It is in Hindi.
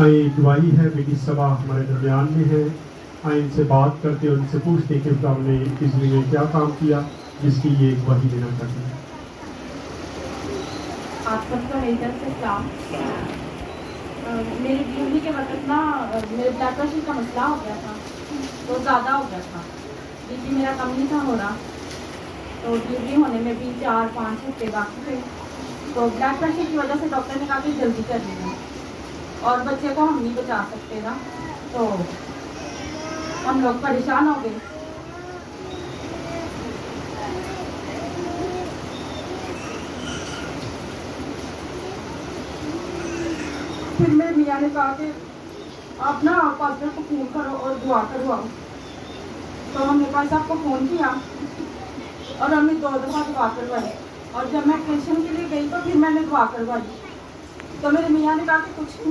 आए दुआई है बेटी सबा हमारे दरमियान में है। आए इनसे बात करते और इनसे पूछते कि हमने इजली में क्या काम किया जिसकी ये गवाही देना चाहते हैं। आप सबका मेजर से सलाम। मेरी डिलीवरी के वक्त ना मेरे ब्लड प्रेशर का मसला हो गया था, तो ज़्यादा हो गया था। बीपी मेरा कम नहीं था हो रहा, तो डिलीवरी होने में भी 4-5 हफ्ते बाकी थे। तो ब्लड प्रेशर की वजह से डॉक्टर ने कहा कि जल्दी कर देना, और बच्चे को हम नहीं बचा सकते ना, तो हम लोग परेशान हो गए। फिर मेरे मियाँ ने कहा कि आप ना पास्टर को फ़ोन करो और दुआ करवाओ। तो हमने भाई साहब को फ़ोन किया और हमने 2 दफ़ा दुआ करवाई, और जब मैं ऑपरेशन के लिए गई तो फिर मैंने दुआ करवाई। तो मेरे मियाँ ने कहा कि कुछ नहीं